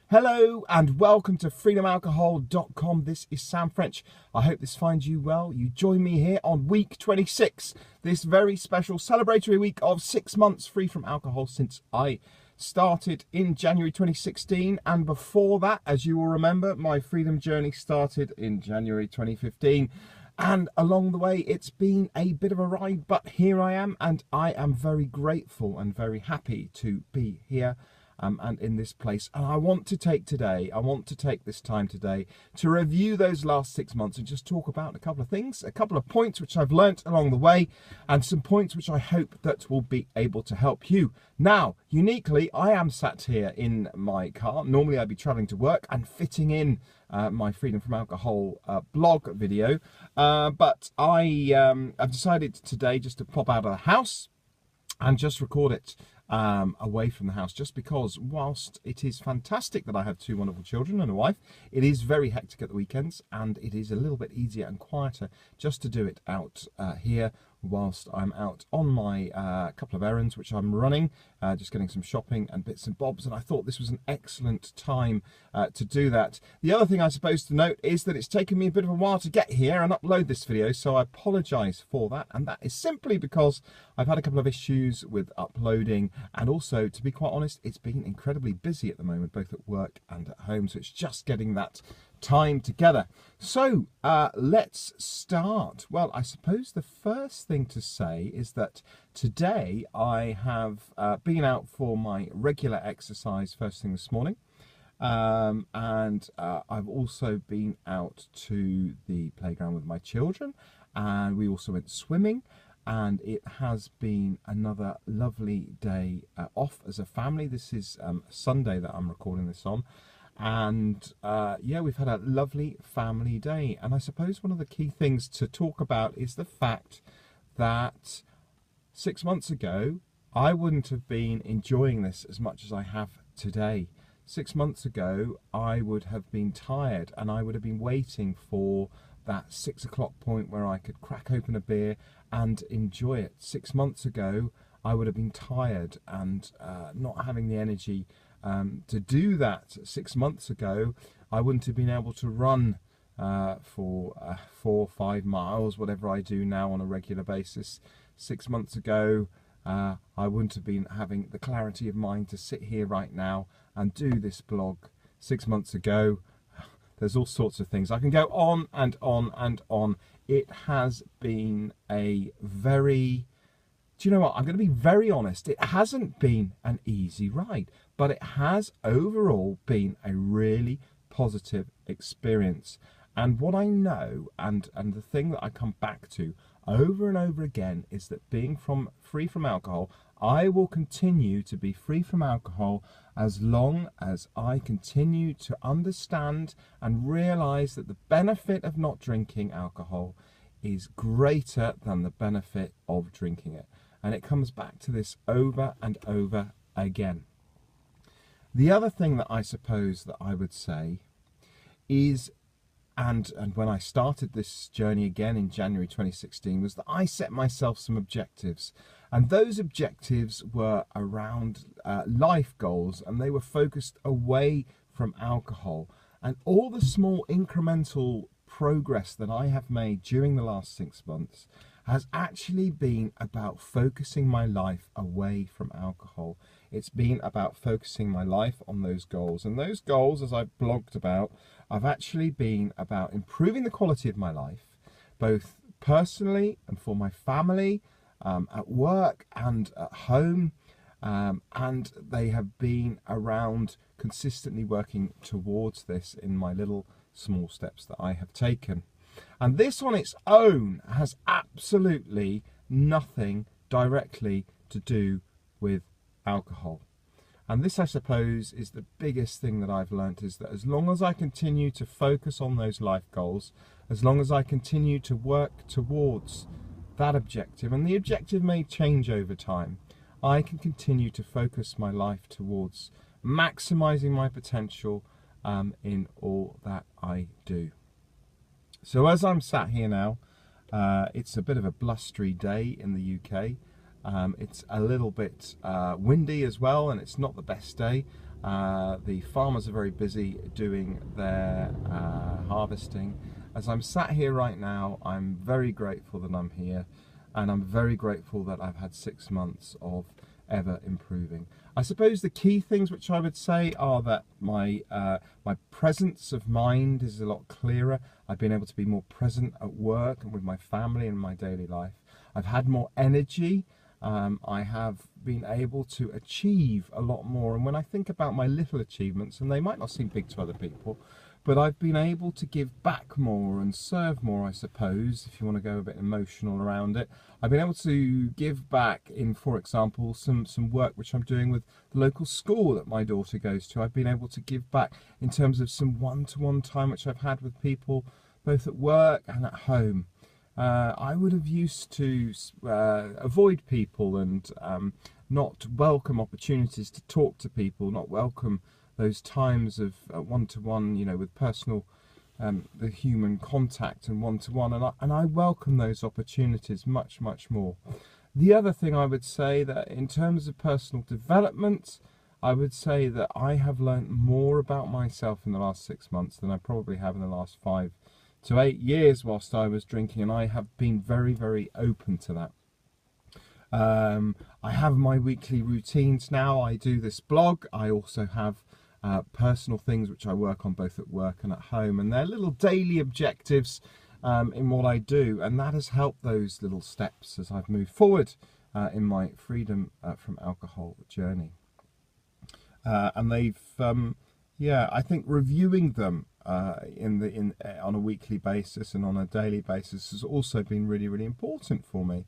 Hello and welcome to freedomalcohol.com. This is Sam French. I hope this finds you well. You join me here on week 26, this very special celebratory week of 6 months free from alcohol since I started in January 2016. And before that, as you will remember, my freedom journey started in January 2015. And along the way, it's been a bit of a ride, but here I am, and I am very grateful and very happy to be here. And in this place, and I want to take this time today to review those last 6 months and just talk about a couple of things, a couple of points which I've learnt along the way, and some points which I hope that will be able to help you. Now, uniquely, I am sat here in my car. Normally I'd be traveling to work and fitting in my Freedom from Alcohol blog video, but I've decided today just to pop out of the house and just record it away from the house, just because whilst it is fantastic that I have two wonderful children and a wife, it is very hectic at the weekends, and it is a little bit easier and quieter just to do it out here whilst I'm out on my couple of errands which I'm running, just getting some shopping and bits and bobs, and I thought this was an excellent time to do that. The other thing I suppose to note is that it's taken me a bit of a while to get here and upload this video, so I apologise for that, and that is simply because I've had a couple of issues with uploading, and also, to be quite honest, it's been incredibly busy at the moment, both at work and at home, so it's just getting that time together. So let's start. Well, I suppose the first thing to say is that today I have been out for my regular exercise first thing this morning, and I've also been out to the playground with my children, and we also went swimming, and it has been another lovely day off as a family. This is Sunday that I'm recording this on. And yeah, we've had a lovely family day, and I suppose one of the key things to talk about is the fact that 6 months ago I wouldn't have been enjoying this as much as I have today. 6 months ago I would have been tired, and I would have been waiting for that 6 o'clock point where I could crack open a beer and enjoy it. 6 months ago I would have been tired and not having the energy to do that. 6 months ago I wouldn't have been able to run for 4 or 5 miles, whatever I do now on a regular basis. 6 months ago I wouldn't have been having the clarity of mind to sit here right now and do this blog. 6 months ago, there's all sorts of things. I can go on and on and on. It has been a very... Do you know what? I'm going to be very honest. It hasn't been an easy ride, but it has overall been a really positive experience. And what I know, and the thing that I come back to over and over again, is that being free from alcohol, I will continue to be free from alcohol as long as I continue to understand and realise that the benefit of not drinking alcohol is greater than the benefit of drinking it. And it comes back to this over and over again. The other thing that I suppose that I would say is, and when I started this journey again in January 2016, was that I set myself some objectives. And those objectives were around life goals, and they were focused away from alcohol. And all the small incremental progress that I have made during the last 6 months has actually been about focusing my life away from alcohol. It's been about focusing my life on those goals. And those goals, as I've blogged about, have actually been about improving the quality of my life, both personally and for my family, at work and at home. And they have been around consistently working towards this in my little small steps that I have taken. And this on its own has absolutely nothing directly to do with alcohol. And this, I suppose, is the biggest thing that I've learnt, is that as long as I continue to focus on those life goals, as long as I continue to work towards that objective, and the objective may change over time, I can continue to focus my life towards maximising my potential in all that I do. So as I'm sat here now, it's a bit of a blustery day in the UK. It's a little bit windy as well, and it's not the best day. The farmers are very busy doing their harvesting. As I'm sat here right now, I'm very grateful that I'm here, and I'm very grateful that I've had 6 months of ever improving. I suppose the key things which I would say are that my presence of mind is a lot clearer. I've been able to be more present at work and with my family and my daily life. I've had more energy. I have been able to achieve a lot more, and when I think about my little achievements, and they might not seem big to other people, but I've been able to give back more and serve more, I suppose, if you want to go a bit emotional around it. I've been able to give back in, for example, some work which I'm doing with the local school that my daughter goes to. I've been able to give back in terms of some one-to-one time which I've had with people both at work and at home. I would have used to avoid people and not welcome opportunities to talk to people, not welcome those times of one-to-one, you know, with personal, the human contact and one-to-one, and I welcome those opportunities much, much more. The other thing I would say that in terms of personal development, I would say that I have learnt more about myself in the last 6 months than I probably have in the last 5 to 8 years whilst I was drinking, and I have been very, very open to that. I have my weekly routines now. I do this blog. I also have personal things which I work on both at work and at home, and they're little daily objectives in what I do, and that has helped those little steps as I've moved forward in my freedom from alcohol journey. And they've, yeah, I think reviewing them on a weekly basis and on a daily basis has also been really, really important for me.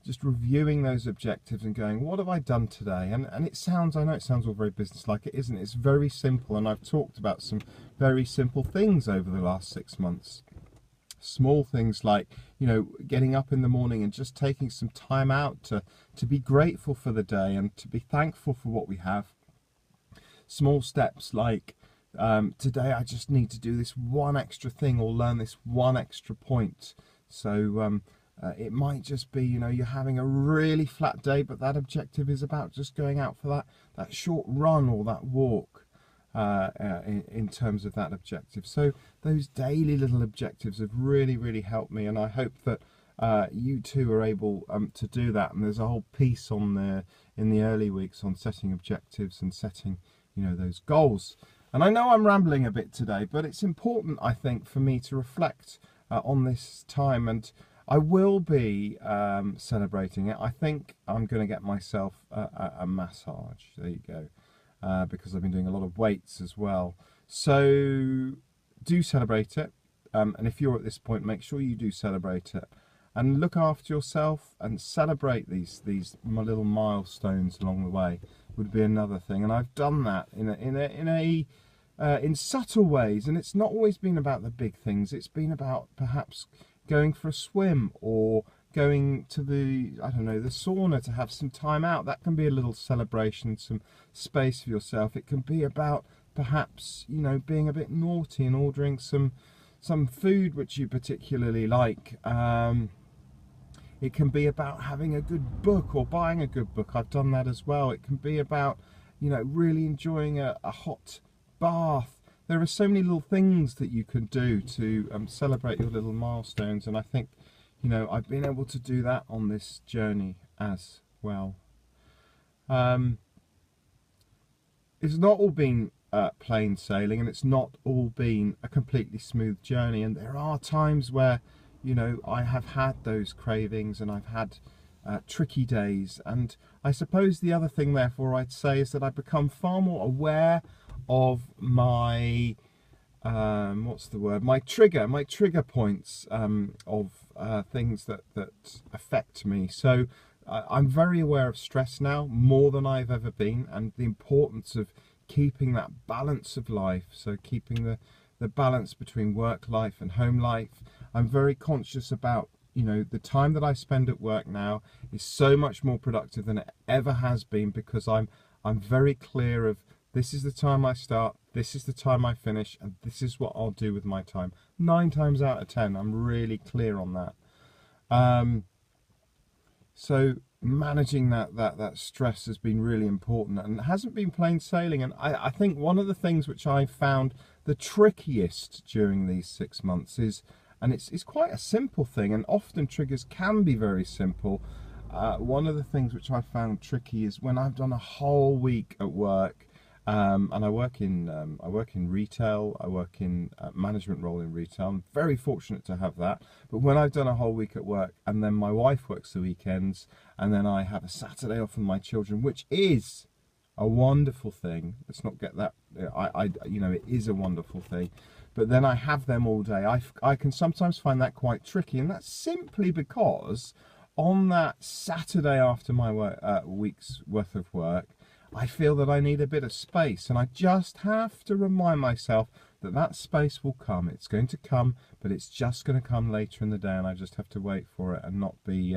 Just reviewing those objectives and going, what have I done today? And it sounds, I know it sounds all very businesslike, it isn't. It's very simple, and I've talked about some very simple things over the last 6 months. Small things like, you know, getting up in the morning and just taking some time out to be grateful for the day and to be thankful for what we have. Small steps like, today I just need to do this one extra thing or learn this one extra point. So it might just be, you know, you're having a really flat day, but that objective is about just going out for that short run or that walk in terms of that objective. So those daily little objectives have really, really helped me, and I hope that you too are able to do that. And there's a whole piece on there in the early weeks on setting objectives and setting, you know, those goals. And I know I'm rambling a bit today, but it's important, I think, for me to reflect on this time, and I will be celebrating it. I think I'm going to get myself a massage. There you go, because I've been doing a lot of weights as well. So do celebrate it, and if you're at this point, make sure you do celebrate it, and look after yourself and celebrate these little milestones along the way. Would be another thing, and I've done that in subtle ways, and it's not always been about the big things. It's been about perhaps going for a swim or going to the, I don't know, the sauna to have some time out. That can be a little celebration, some space for yourself. It can be about perhaps, you know, being a bit naughty and ordering some food which you particularly like. It can be about having a good book or buying a good book. I've done that as well. It can be about, you know, really enjoying a hot bath. There are so many little things that you can do to celebrate your little milestones, and I think, you know, I've been able to do that on this journey as well. It's not all been plain sailing, and it's not all been a completely smooth journey, and there are times where, you know, I have had those cravings and I've had tricky days. And I suppose the other thing, therefore, I'd say is that I've become far more aware of my my trigger points of things that affect me. So I'm very aware of stress now, more than I've ever been, and the importance of keeping that balance of life. So keeping the balance between work life and home life. I'm very conscious about, you know, the time that I spend at work now is so much more productive than it ever has been, because I'm very clear of, this is the time I start, this is the time I finish, and this is what I'll do with my time. 9 times out of 10, I'm really clear on that. So managing that stress has been really important, and it hasn't been plain sailing. And I think one of the things which I found the trickiest during these 6 months is, and it's quite a simple thing, and often triggers can be very simple. One of the things which I found tricky is when I've done a whole week at work, and I work in retail. I work in management role in retail. I'm very fortunate to have that. But when I've done a whole week at work, and then my wife works the weekends, and then I have a Saturday off with my children, which is a wonderful thing. Let's not get that. It is a wonderful thing. But then I have them all day. I can sometimes find that quite tricky, and that's simply because on that Saturday after my week's worth of work, I feel that I need a bit of space, and I just have to remind myself that that space will come. It's going to come, but it's just going to come later in the day, and I just have to wait for it and not be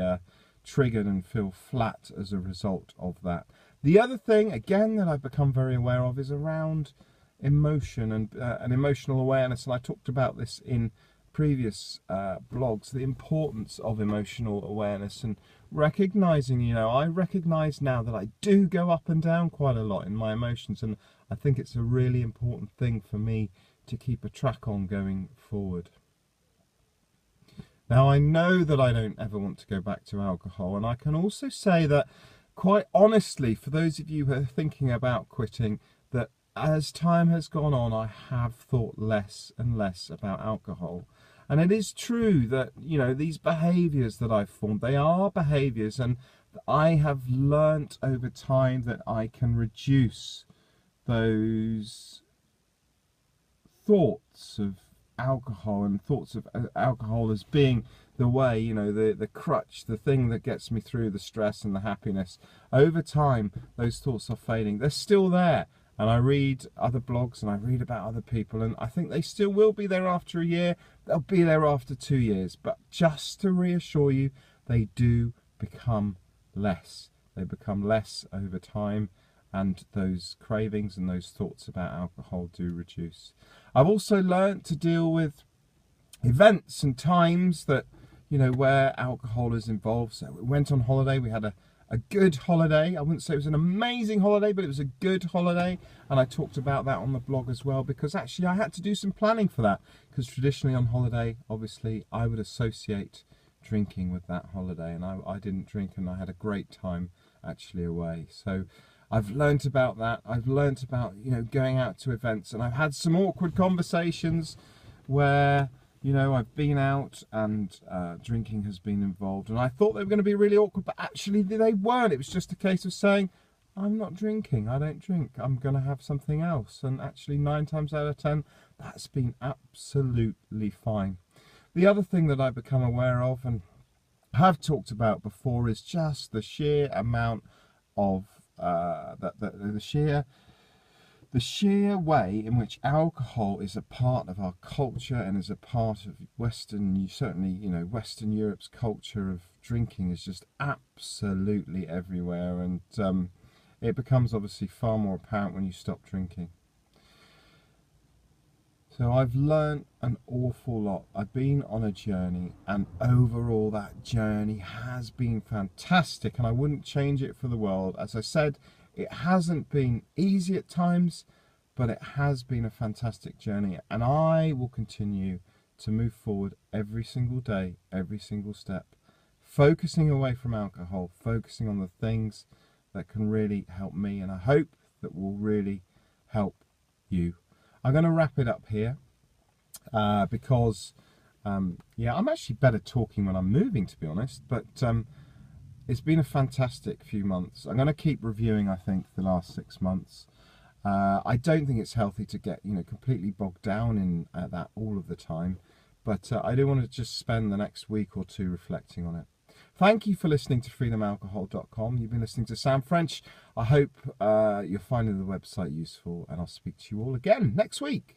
triggered and feel flat as a result of that. The other thing, again, that I've become very aware of is around emotion and emotional awareness, and I talked about this in previous blogs, the importance of emotional awareness and recognizing, I recognize now that I do go up and down quite a lot in my emotions, and I think it's a really important thing for me to keep a track on going forward. Now, I know that I don't ever want to go back to alcohol, and I can also say that, quite honestly, for those of you who are thinking about quitting, that as time has gone on, I have thought less and less about alcohol. And it is true that, these behaviours that I've formed, they are behaviours, and I have learnt over time that I can reduce those thoughts of alcohol and thoughts of alcohol as being the way, the crutch, the thing that gets me through the stress and the happiness. Over time, those thoughts are fading. They're still there. And I read other blogs and I read about other people, and I think they still will be there after a year. They'll be there after 2 years. But just to reassure you, they do become less. They become less over time, and those cravings and those thoughts about alcohol do reduce. I've also learnt to deal with events and times that, where alcohol is involved. So we went on holiday. We had a good holiday. I wouldn't say it was an amazing holiday, but it was a good holiday, and I talked about that on the blog as well, because actually I had to do some planning for that, because traditionally on holiday, obviously, I would associate drinking with that holiday, and I didn't drink, and I had a great time actually away. So I've learnt about that. I've learnt about, going out to events, and I've had some awkward conversations where I've been out and drinking has been involved, and I thought they were going to be really awkward, but actually they weren't. It was just a case of saying, I'm not drinking, I don't drink, I'm going to have something else. And actually 9 times out of 10, that's been absolutely fine. The other thing that I've become aware of and have talked about before is just the sheer amount of, the sheer way in which alcohol is a part of our culture and is a part of Western Europe's culture of drinking is just absolutely everywhere, and it becomes obviously far more apparent when you stop drinking. So I've learned an awful lot. I've been on a journey, and overall that journey has been fantastic, and I wouldn't change it for the world. As I said, it hasn't been easy at times, but it has been a fantastic journey, and I will continue to move forward every single day, every single step, focusing away from alcohol, focusing on the things that can really help me, and I hope that will really help you. I'm going to wrap it up here because, I'm actually better talking when I'm moving, to be honest, but it's been a fantastic few months. I'm going to keep reviewing, I think, the last 6 months. I don't think it's healthy to get, completely bogged down in that all of the time, but I do want to just spend the next week or two reflecting on it. Thank you for listening to freedomalcohol.com. You've been listening to Sam French. I hope you're finding the website useful, and I'll speak to you all again next week.